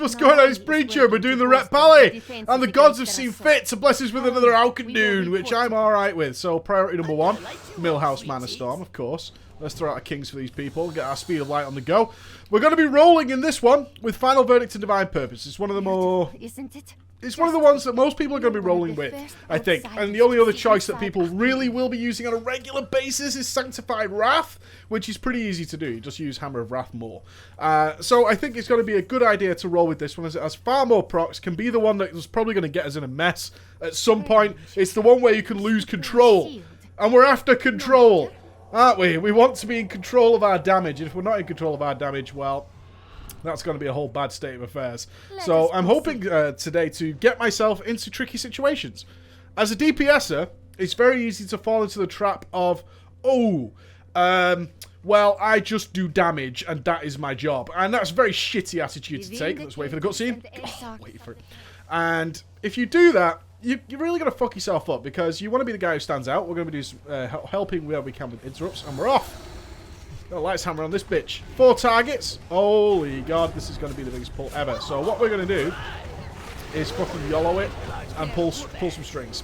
What's going on? It's Preacher. We're doing the Ret Pally, and the gods have seen fit to bless us with another Alkanoon, which I'm alright with. So priority number one, Millhouse Mana Storm, of course. Let's throw out a Kings for these people, get our Speed of Light on the go. We're going to be rolling in this one with Final Verdict and Divine Purpose. It's one of the more... It's one of the ones that most people are going to be rolling with, I think. And the only other choice that people really will be using on a regular basis is Sanctified Wrath, which is pretty easy to do. You just use Hammer of Wrath more. So I think it's going to be a good idea to roll with this one, as it has far more procs, can be the one that is probably going to get us in a mess at some point. It's the one where you can lose control. And we're after control, aren't we? We want to be in control of our damage. And if we're not in control of our damage, well... that's going to be a whole bad state of affairs. So I'm hoping today to get myself into tricky situations. As a DPSer, it's very easy to fall into the trap of, well, I just do damage and that is my job. And that's a very shitty attitude to take. Let's wait for the cutscene. Oh, wait for it. And if you do that, you're really going to fuck yourself up, because you want to be the guy who stands out. We're going to be doing helping where we can with interrupts, and we're off. Got a lights hammer on this bitch. 4 targets. Holy god, this is going to be the biggest pull ever. So what we're going to do is fucking YOLO it and pull some strings.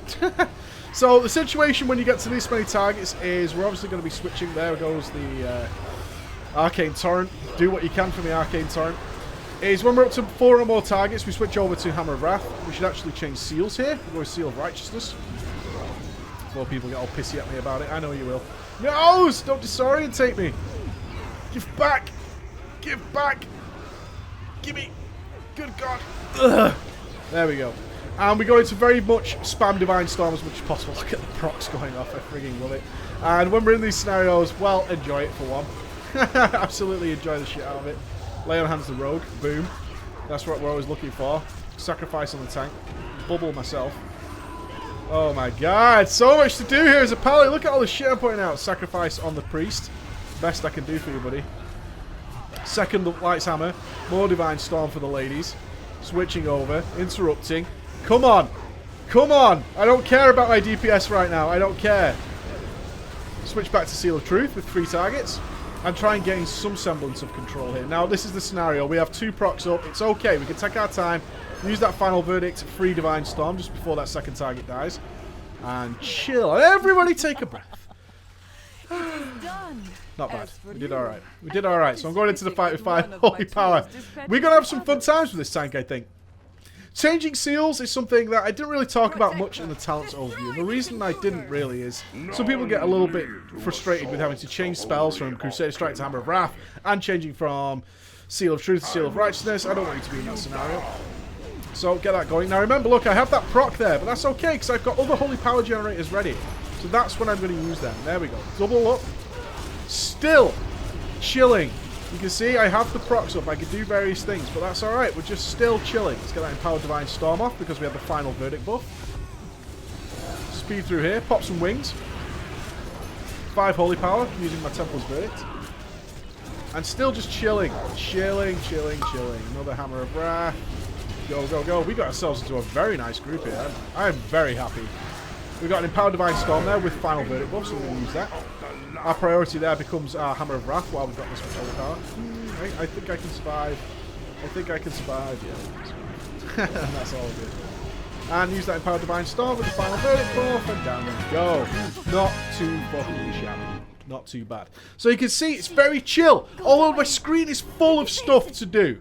So the situation when you get to this many targets is we're obviously going to be switching. There goes the Arcane Torrent. Do what you can for the Arcane Torrent. Is when we're up to 4 or more targets, we switch over to Hammer of Wrath. We should actually change seals here. We'll go with Seal of Righteousness. Before people get all pissy at me about it. I know you will. No! Don't disorientate me! Give back! Give back! Gimme! Good God! Ugh. There we go. And we go into very much spam Divine Storm as much as possible. Look at the procs going off. I frigging love it. And when we're in these scenarios, well, enjoy it for one. Absolutely enjoy the shit out of it. Lay on hands the rogue. Boom. That's what we're always looking for. Sacrifice on the tank. Bubble myself. Oh my god, so much to do here as a pally. Look at all the shit I'm putting out. Sacrifice on the priest. Best I can do for you, buddy. Second lights hammer. More Divine Storm for the ladies. Switching over. Interrupting. Come on. Come on. I don't care about my DPS right now. I don't care. Switch back to Seal of Truth with 3 targets. And try and gain some semblance of control here. Now, this is the scenario. We have 2 procs up. It's okay. We can take our time. Use that Final Verdict, free Divine Storm just before that second target dies. And chill. Everybody take a breath. Not bad. We did alright. We did alright. So I'm going into the fight with 5 Holy Power. We're going to have some fun times with this tank, I think. Changing seals is something that I didn't really talk about much in the talents overview. And the reason I didn't really is some people get a little bit frustrated with having to change spells from Crusader Strike to Hammer of Wrath and changing from Seal of Truth to Seal of Righteousness. I don't want you to be in that scenario. So get that going. Now remember, look, I have that proc there, but that's okay because I've got other Holy Power generators ready. So that's when I'm going to use them. There we go. Double up. Still chilling. You can see I have the procs up. I can do various things, but that's alright. We're just still chilling. Let's get that Empowered Divine Storm off because we have the Final Verdict buff. Speed through here. Pop some wings. 5 Holy Power using my Temple's Verdict. And still just chilling. Chilling, chilling, chilling. Another Hammer of Wrath. Go, go, go. We got ourselves into a very nice group here. I'm very happy. We've got an Empowered Divine Storm there with Final Verdict buff, so we're going to use that. Our priority there becomes our Hammer of Wrath while we've got this much Holy Power. I think I can survive. I think I can survive, yeah. That's all good. And use that Empowered Divine Storm with the Final Verdict buff, and down we go. Not too fucking shabby. Not too bad. So you can see it's very chill, although my screen is full of stuff to do.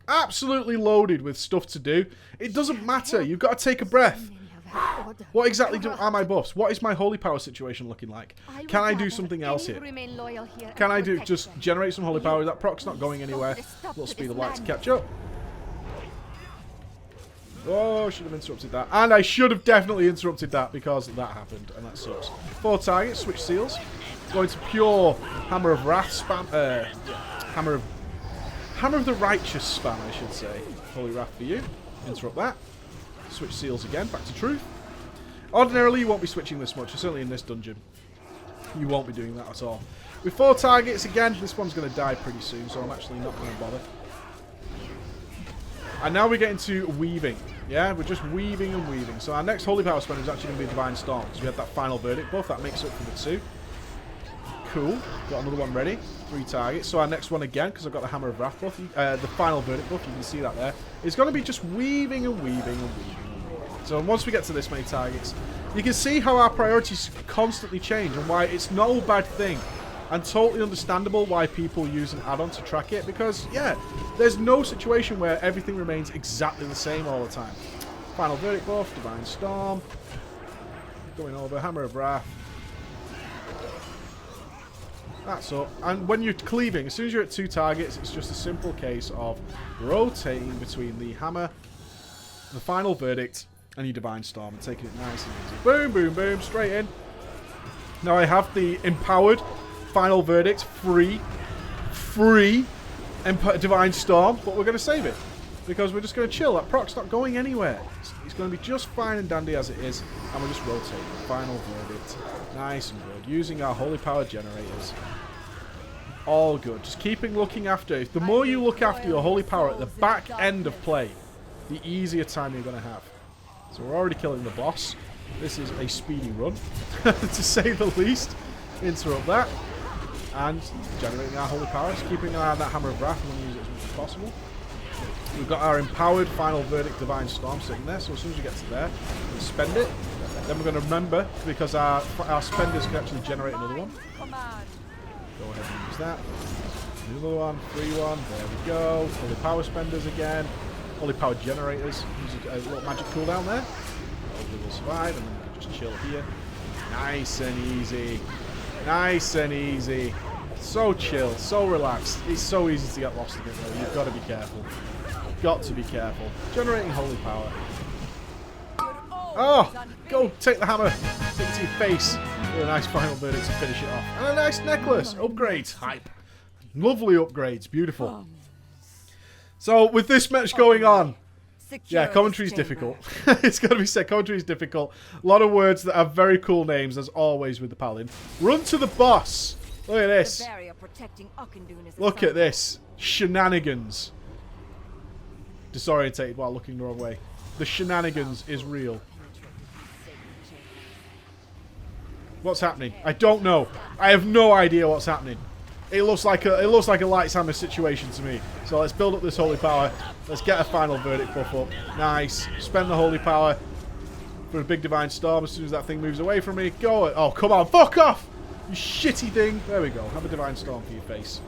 Absolutely loaded with stuff to do. It doesn't matter. You've got to take a breath. What exactly are my buffs? What is my Holy Power situation looking like? Can I do something else here? Can I just generate some Holy Power? That proc's not going anywhere. A little Speed of Light to catch up. Oh, should have interrupted that. And I should have definitely interrupted that because that happened, and that sucks. 4 targets, switch seals. Going to pure Hammer of Wrath spam. Hammer of the Righteous spam, I should say. Holy Wrath for you. Interrupt that. Switch seals again, back to truth. Ordinarily, you won't be switching this much, certainly in this dungeon. You won't be doing that at all. With 4 targets, again, this one's going to die pretty soon, so I'm actually not going to bother. And now we get into weaving. Yeah, we're just weaving and weaving. So our next Holy Power spender is actually going to be Divine Storm, because we had that final verdict buff. That makes up for the 2. Cool. Got another one ready. 3 targets. So our next one again, because I've got the Hammer of Wrath buff, the final verdict buff, you can see that there. It's going to be just weaving and weaving and weaving and weaving. So once we get to this many targets, you can see how our priorities constantly change and why it's no bad thing. And totally understandable why people use an add-on to track it, because, yeah, there's no situation where everything remains exactly the same all the time. Final verdict buff, Divine Storm. Going over, Hammer of Wrath. That's up. And when you're cleaving, as soon as you're at 2 targets, it's just a simple case of rotating between the Hammer, the Final Verdict, and your Divine Storm, and taking it nice and easy. Boom, boom, boom, straight in. Now I have the Empowered Final Verdict, free Divine Storm, but we're going to save it because we're just going to chill. That proc's not going anywhere. It's going to be just fine and dandy as it is, and we're just rotating. Final Verdict, nice and good. Using our Holy Power generators, all good. Just keeping looking after it. The more you look after your Holy Power at the back end of play, the easier time you're going to have. So we're already killing the boss. This is a speedy run, to say the least. Interrupt that. And generating our Holy Power. Just keeping an eye on that Hammer of Wrath. I'm going to use it as much as possible. We've got our Empowered Final Verdict Divine Storm sitting there. So as soon as we get to there, we'll spend it. Then we're going to remember, because our spenders can actually generate another one. Go ahead and use that. Another one, free one. There we go. Holy Power spenders again. Holy Power generators. Use a little magic cooldown there. Hopefully we'll survive, and then we can just chill here. Nice and easy. Nice and easy. So chill, so relaxed. It's so easy to get lost in it though. You've got to be careful. Got to be careful. Generating Holy Power. Oh! Go take the hammer. Take it to your face. With a nice Final Verdict to finish it off. And a nice necklace. Upgrades. Hype. Lovely upgrades. Beautiful. So with this match going on, yeah, commentary's difficult. It's got to be said, commentary's difficult. A lot of words that have very cool names, as always with the Paladin. Run to the boss. Look at this. Look at this. Shenanigans. Disorientated while looking the wrong way. The shenanigans is real. What's happening? I don't know. I have no idea what's happening. It looks like a Lights Hammer situation to me. So let's build up this Holy Power. Let's get a Final Verdict buff up. Nice. Spend the Holy Power for a big Divine Storm as soon as that thing moves away from me. Go. Oh, come on. Fuck off. You shitty thing. There we go. Have a Divine Storm for your face.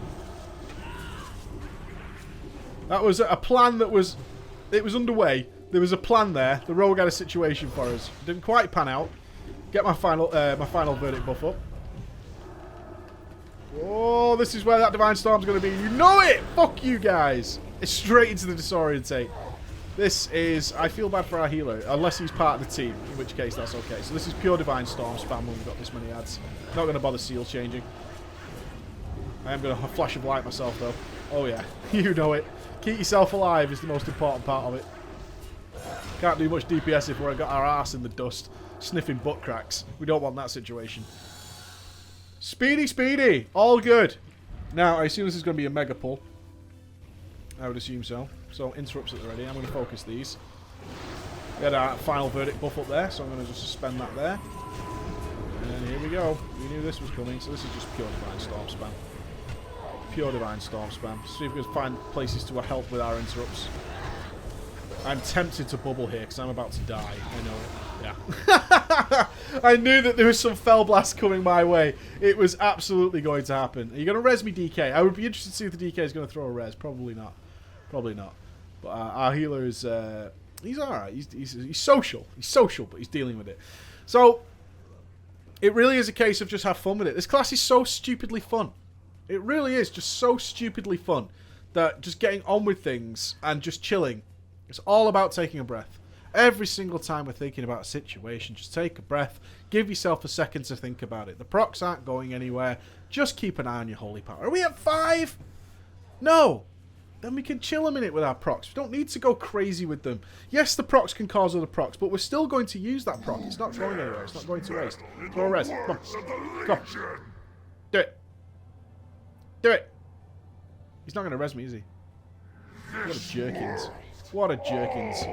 That was a plan that was... It was underway. There was a plan there. The rogue had a situation for us. Didn't quite pan out. Get my Final Verdict buff up. Oh, this is where that Divine Storm's going to be. You know it! Fuck you guys. It's straight into the Disorientate. This is... I feel bad for our healer, unless he's part of the team, in which case that's okay. So this is pure Divine Storm spam when we've got this many ads. Not going to bother seal changing. I am going to flash of light myself, though. Oh, yeah. You know it. Keep yourself alive is the most important part of it. Can't do much DPS if we've got our ass in the dust, sniffing butt cracks. We don't want that situation. Speedy, speedy. All good. Now, I assume this is going to be a mega pull. I would assume so. So, interrupts at the ready. I'm going to focus these. We had our Final Verdict buff up there, so I'm going to just suspend that there. And here we go. We knew this was coming, so this is just pure Divine Storm spam. Pure Divine Storm spam. See if we can find places to help with our interrupts. I'm tempted to bubble here because I'm about to die. I know it. Yeah. I knew that there was some Fell Blast coming my way. It was absolutely going to happen. Are you going to res me DK? I would be interested to see if the DK is going to throw a res. Probably not. Probably not. But our healer is... he's alright. He's social. He's social, but he's dealing with it. So, it really is a case of just have fun with it. This class is so stupidly fun. It really is just so stupidly fun that just getting on with things and just chilling. It's all about taking a breath. Every single time we're thinking about a situation, just take a breath. Give yourself a second to think about it. The procs aren't going anywhere. Just keep an eye on your Holy Power. Are we at 5? No. Then we can chill a minute with our procs. We don't need to go crazy with them. Yes, the procs can cause other procs, but we're still going to use that proc. It's not going anywhere. It's not going to waste. Throw a res. Come on. Go on. Do it. Do it. He's not going to res me, is he? What a jerkins. What a jerkins.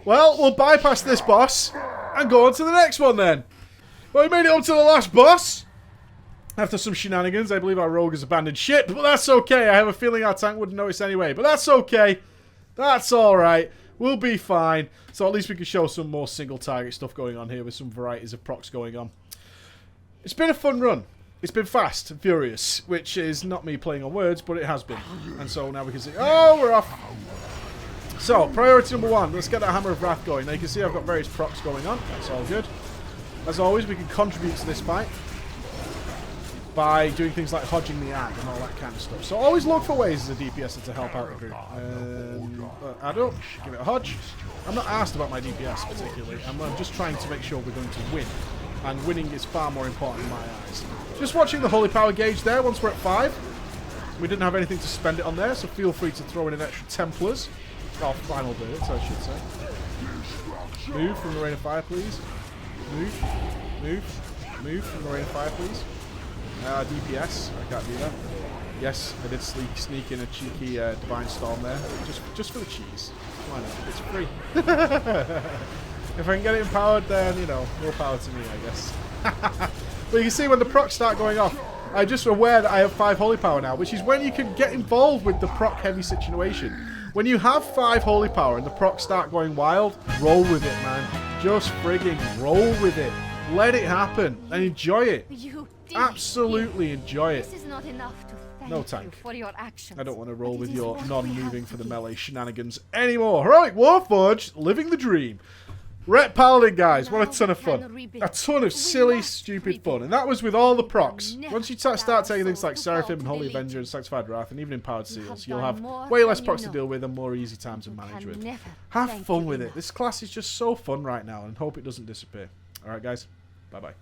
Well, we'll bypass this boss and go on to the next one then. Well, we made it up to the last boss. After some shenanigans, I believe our rogue has abandoned ship, but that's okay. I have a feeling our tank wouldn't notice anyway, but that's okay. That's alright. We'll be fine. So at least we can show some more single target stuff going on here with some varieties of procs going on. It's been a fun run. It's been fast and furious, which is not me playing on words, but it has been. And so now we can see... Oh, we're off. So, priority number 1. Let's get that Hammer of Wrath going. Now you can see I've got various procs going on. That's all good. As always, we can contribute to this fight by doing things like hodging the ag and all that kind of stuff. So always look for ways as a DPS to help out the group. Add up, give it a hodge. I'm not asked about my DPS particularly. I'm just trying to make sure we're going to win. And winning is far more important in my eyes. Just watching the Holy Power gauge there once we're at 5. We didn't have anything to spend it on there, so feel free to throw in an extra Templars. Or Final Verdicts, I should say. Move from the Rain of Fire, please. Move. Move from the Rain of Fire, please. DPS. I can't do that. Yes, I did sneak in a cheeky Divine Storm there. Just for the cheese. Why not? It's free. If I can get it empowered, then, you know, more power to me, I guess. But you can see when the procs start going off, I'm just aware that I have 5 Holy Power now, which is when you can get involved with the proc-heavy situation. When you have 5 Holy Power and the procs start going wild, roll with it, man. Just frigging roll with it. Let it happen and enjoy it. Absolutely enjoy it. This is not enough to thank no tank. you for your actions. I don't want to roll with your non-moving for the melee shenanigans anymore. Heroic Warforged, living the dream. Ret Paladin, guys, what a ton of fun. A ton of silly, stupid fun. And that was with all the procs. Once you start taking things like Seraphim and Holy Avenger and Sanctified Wrath and even Empowered Seals, you'll have way less procs to deal with and more easy time to manage with. Have fun with it. This class is just so fun right now and hope it doesn't disappear. Alright, guys. Bye-bye.